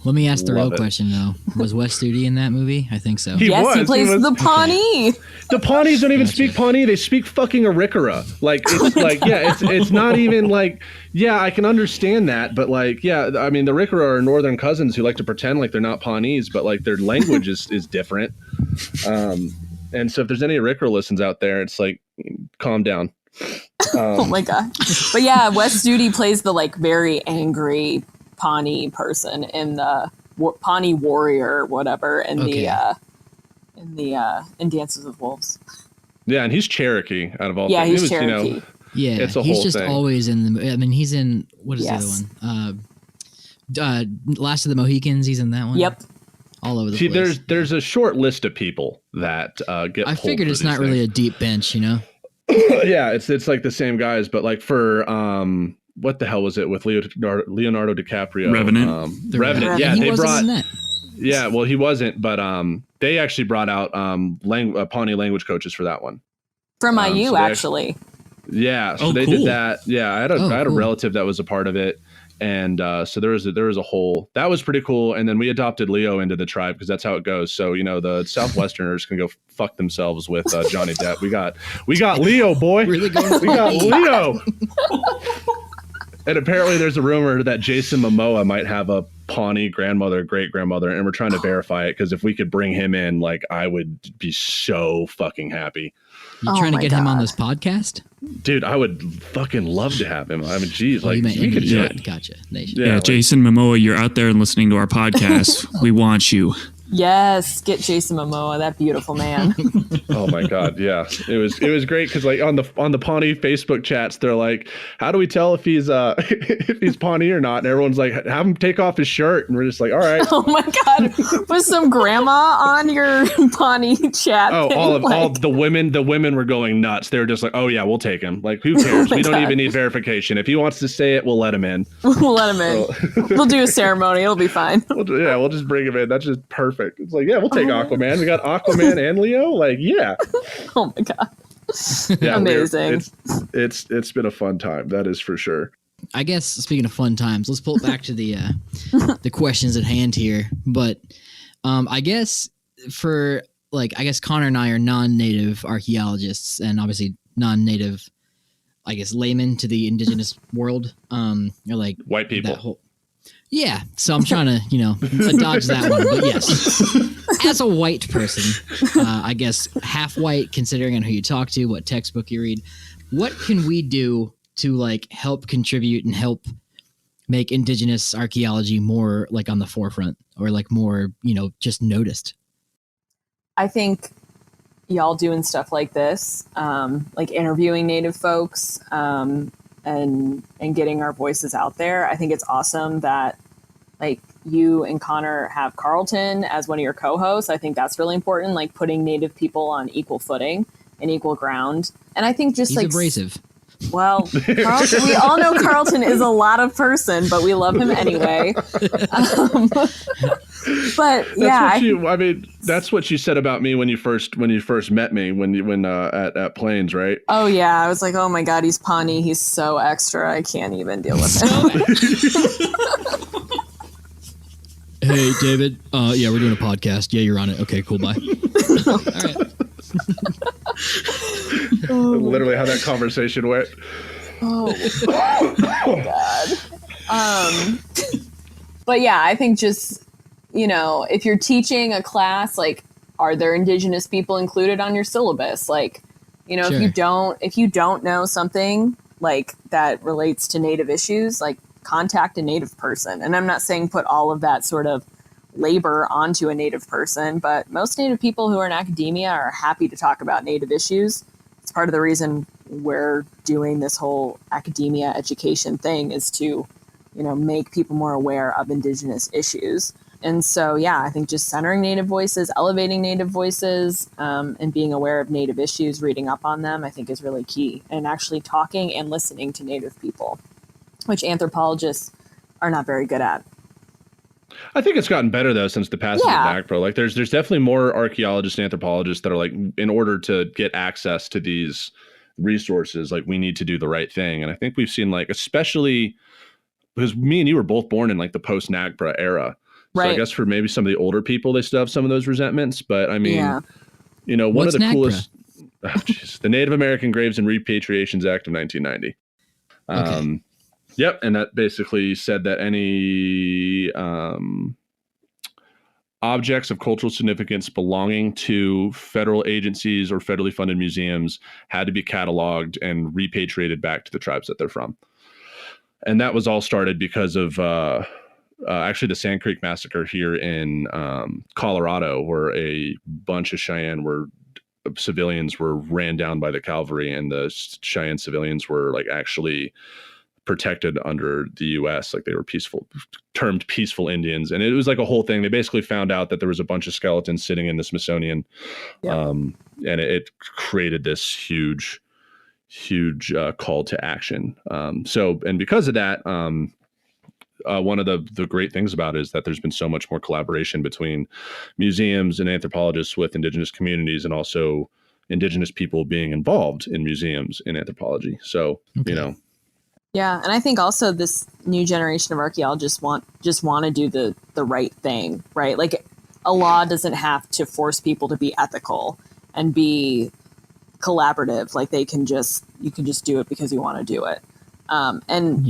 Let me ask the Love real it. question though: was Wes Studi in that movie? I think so. He Yes, he was. plays He was. the Pawnee. The Pawnees don't even Gotcha. speak Pawnee. They speak fucking Arikara. Like, it's like, yeah, it's not even like, yeah, I can understand that. But like, yeah, I mean, the Arikara are northern cousins who like to pretend like they're not Pawnees, but like their language is different. And so if there's any Arikara listens out there, it's like, calm down. Oh my god! But yeah, Wes Studi plays the like very angry Pawnee person in the Pawnee warrior, whatever, in in Dances with Wolves. Yeah, and he's Cherokee out of all Yeah, things. he's You know, Cherokee. Yeah, It's a he's whole just thing. always in the. I mean, he's in what is Yes. the other one? Last of the Mohicans. He's in that one. Yep. All over the see, place. there's a short list of people that get. I pulled figured for it's these not really things. a deep bench, you know. Yeah, it's like the same guys, but like for what the hell was it with Leonardo DiCaprio? Revenant? The Revenant. Yeah, he they wasn't brought. in that. Yeah, well, he wasn't, but they actually brought out Pawnee language coaches for that one. From So IU, they actually. Yeah, so Oh, they cool. did that. Yeah, I had a cool. relative that was a part of it, and so there was a whole that was pretty cool. And then we adopted Leo into the tribe because that's how it goes. So you know the Southwesterners can go fuck themselves with Johnny Depp. We got Leo, boy. Really going We got Leo. And apparently there's a rumor that Jason Momoa might have a Pawnee grandmother, great grandmother, and we're trying to verify it because if we could bring him in, like I would be so fucking happy. You Oh trying to my get him on God. this podcast? Dude, I would fucking love to have him. I mean, geez, Oh, like you meant we could do yeah, it. Gotcha. Nation. Yeah, Yeah, like- Jason Momoa, you're out there and listening to our podcast. We want you. Yes, get Jason Momoa, that beautiful man. Oh my god, yeah. It was great because like on the Pawnee Facebook chats, they're like, how do we tell if he's if he's Pawnee or not? And everyone's like, have him take off his shirt, and we're just like, all right. Oh my god, was some grandma on your Pawnee chat? Oh, thing? all the women were going nuts. They were just like, oh yeah, we'll take him. Like, who cares? my We don't God. even need verification. If he wants to say it, we'll let him in. We'll let him in. We'll do a ceremony. It'll be fine. We'll just bring him in. That's just perfect. It's like, yeah, we'll take Aquaman. We got Aquaman and Leo. Like, yeah. Oh my god. Yeah, Amazing. It's been a fun time. That is for sure. I guess speaking of fun times, let's pull it back to the the questions at hand here. But I guess for I guess Connor and I are non-native archaeologists and obviously non-native, I guess, laymen to the indigenous world. Or like White people. that whole. Yeah, so I'm trying to dodge that one. But yes, as a white person, I guess half white, considering on who you talk to, what textbook you read, what can we do to help contribute and help make indigenous archaeology more on the forefront or more just noticed? I think y'all doing stuff like this, like interviewing Native folks, and getting our voices out there. I think it's awesome that you and Connor have Carlton as one of your co-hosts. I think that's really important, putting Native people on equal footing and equal ground. And I think just He's abrasive. well, Carlton, we all know Carlton is a lot of person, but we love him anyway. But yeah, that's what you said about me when you first met me when at Plains, right? oh yeah, I was like, oh my god, he's Pawnee, he's so extra, I can't even deal with him. Hey, David. Yeah, we're doing a podcast. Yeah, you're on it. Okay, cool. Bye. All right. Literally how that conversation went. Oh god. But yeah, I think just if you're teaching a class, are there indigenous people included on your syllabus? Sure. If you don't know something that relates to Native issues, contact a Native person. And I'm not saying put all of that sort of labor onto a Native person, but most Native people who are in academia are happy to talk about Native issues. It's part of the reason we're doing this whole academia education thing, is to, make people more aware of indigenous issues. And so, yeah, I think just centering Native voices, elevating Native voices, and being aware of Native issues, reading up on them, I think is really key. And actually talking and listening to Native people, which anthropologists are not very good at. I think it's gotten better though since the passage of NAGPRO. There's definitely more archaeologists and anthropologists that are in order to get access to these resources. Like, we need to do the right thing. And I think we've seen, like, especially because me and you were both born in like the post NAGPRA era. So Right. I guess for maybe some of the older people, they still have some of those resentments. But I mean, you know, one What's of the NAGPRA? coolest, the Native American Graves and Repatriations Act of 1990. Okay. Yep. And that basically said that any objects of cultural significance belonging to federal agencies or federally funded museums had to be cataloged and repatriated back to the tribes that they're from. And that was all started because of actually the Sand Creek Massacre here in Colorado, where a bunch of Cheyenne civilians were ran down by the cavalry, and the Cheyenne civilians were like actually protected under the U.S. Like, they were termed peaceful Indians. And it was like a whole thing. They basically found out that there was a bunch of skeletons sitting in the Smithsonian. And it created this huge call to action. And because of that, one of the great things about it is that there's been so much more collaboration between museums and anthropologists with Indigenous communities, and also Indigenous people being involved in museums and anthropology. So, you know. Yeah, and I think also this new generation of archaeologists want to do the right thing, right? Like, a law doesn't have to force people to be ethical and be collaborative. Like, you can just do it because you want to do it. And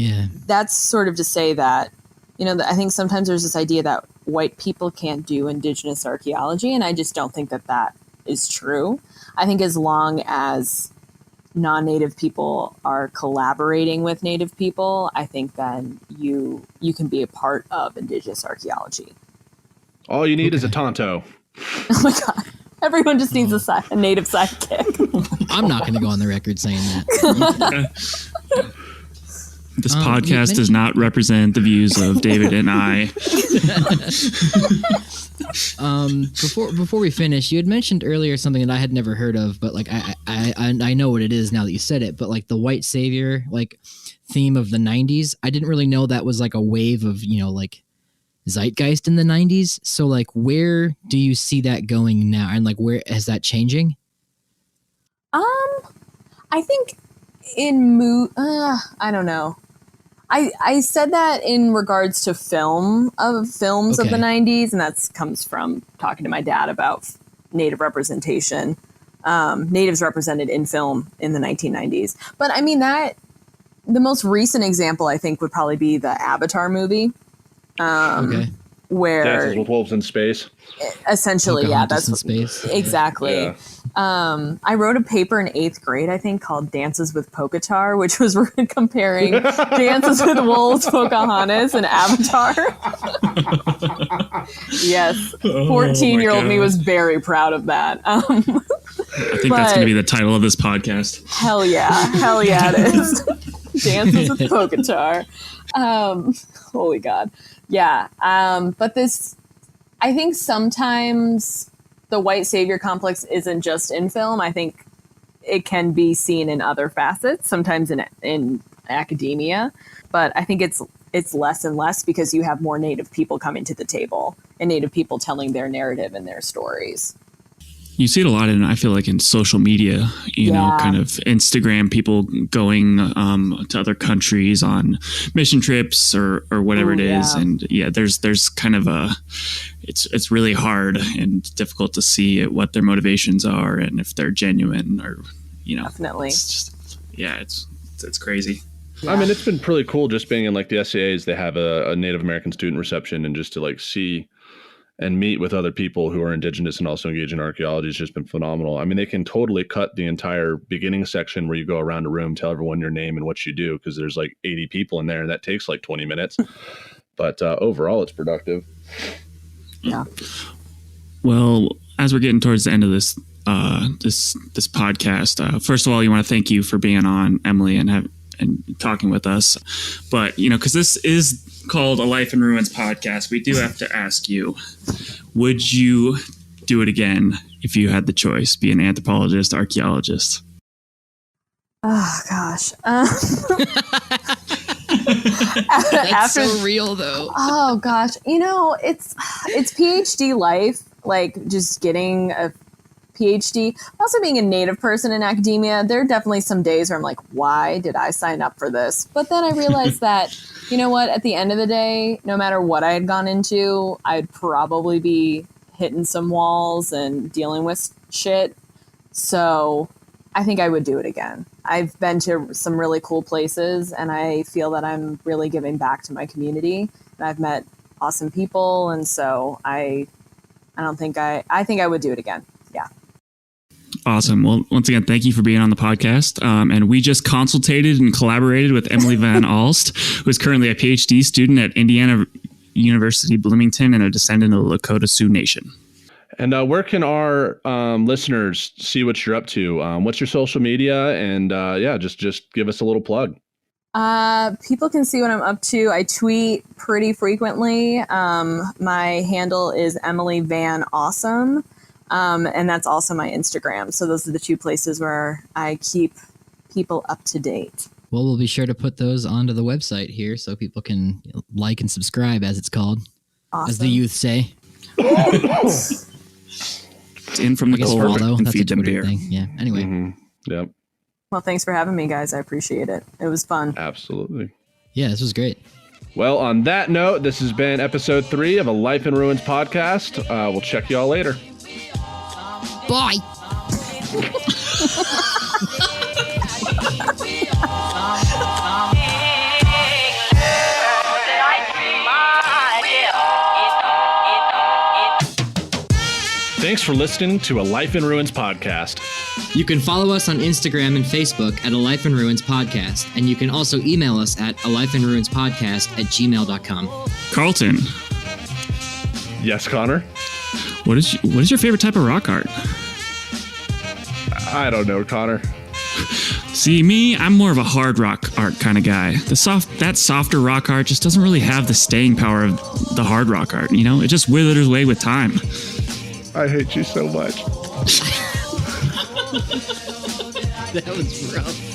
that's sort of to say that, you know, I think sometimes there's this idea that white people can't do Indigenous archaeology, and I just don't think that is true. I think as long as non-Native people are collaborating with Native people, I think then you can be a part of Indigenous archaeology. All you need is a Tonto. Oh my God. Everyone just needs a Native sidekick. I'm not going to go on the record saying that. This podcast does not represent the views of David and I. Before we finish, you had mentioned earlier something that I had never heard of, but like I know what it is now that you said it. But like the white savior like theme of the 90s, I didn't really know that was like a wave of, you know, like zeitgeist in the 90s. So like, where do you see that going now, and like where is that changing? I think I don't know. I said that in regards to films of the 90s, and that comes from talking to my dad about Native representation, Natives represented in film in the 1990s. But I mean, that the most recent example I think would probably be the Avatar movie, where Dances with Wolves in Space. Essentially, that's in space. Exactly. Yeah. I wrote a paper in 8th grade, I think, called Dances with Pocahontas, which was comparing Dances with Wolves, Pocahontas, and Avatar. Yes. 14-year-old me was very proud of that. I think that's going to be the title of this podcast. Hell yeah it is. Dances with Pocahontas. Holy God. Yeah. But this, I think sometimes the white savior complex isn't just in film. I think it can be seen in other facets, sometimes in academia. But I think it's less and less because you have more Native people coming to the table and Native people telling their narrative and their stories. You see it a lot I feel like in social media, you know, kind of Instagram, people going to other countries on mission trips or whatever it is. Yeah. And there's kind of it's really hard and difficult to see what their motivations are and if they're genuine or, you know. Definitely. It's just, it's crazy. Yeah. I mean, it's been pretty cool just being in like the SCAs. They have a Native American student reception, and just to like see and meet with other people who are Indigenous and also engage in archaeology has just been phenomenal. I mean, they can totally cut the entire beginning section where you go around a room, tell everyone your name and what you do, because there's like 80 people in there, and that takes like 20 minutes. But overall, it's productive. Yeah. Well, as we're getting towards the end of this podcast, first of all, you want to thank you for being on, Emily, and talking with us. But, you know, because this is called a Life in Ruins podcast, we do have to ask you, would you do it again if you had the choice, be an anthropologist, archaeologist? Oh gosh. That's so real though. Oh gosh. You know, it's PhD life, like just getting a PhD. Also being a Native person in academia, there are definitely some days where I'm like, why did I sign up for this? But then I realized that, you know what, at the end of the day, no matter what I had gone into, I'd probably be hitting some walls and dealing with shit. So I think I would do it again. I've been to some really cool places, and I feel that I'm really giving back to my community. And I've met awesome people, and so I think I would do it again. Yeah. Awesome. Well, once again, thank you for being on the podcast. And we just consulted and collaborated with Emily Van Alst, who is currently a PhD student at Indiana University Bloomington and a descendant of the Lakota Sioux Nation. And where can our listeners see what you're up to? What's your social media? And just give us a little plug. People can see what I'm up to. I tweet pretty frequently. My handle is Emily Van Awesome. And that's also my Instagram. So those are the two places where I keep people up to date. Well, we'll be sure to put those onto the website here so people can like and subscribe, as it's called, awesome. As the youth say. It's in from the cold and that's feed them beer. Thing. Yeah. Anyway. Mm-hmm. Yep. Well, thanks for having me, guys. I appreciate it. It was fun. Absolutely. Yeah, this was great. Well, on that note, this has been episode 3 of a Life in Ruins podcast. We'll check y'all later. Bye. Thanks for listening to a Life in Ruins podcast. You can follow us on Instagram and Facebook at A Life in Ruins Podcast, and you can also email us at alifeinruinspodcast@gmail.com. Carlton. Yes, Connor? What is your favorite type of rock art? I don't know, Connor. See, me, I'm more of a hard rock art kind of guy. That softer rock art just doesn't really have the staying power of the hard rock art, you know? It just withers away with time. I hate you so much. That was rough.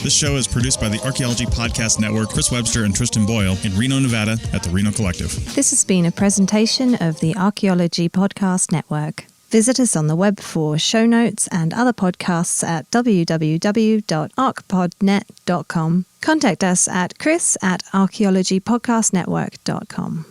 This show is produced by the Archaeology Podcast Network, Chris Webster and Tristan Boyle in Reno, Nevada at the Reno Collective. This has been a presentation of the Archaeology Podcast Network. Visit us on the web for show notes and other podcasts at www.archpodnet.com. Contact us at chris@archaeologypodcastnetwork.com.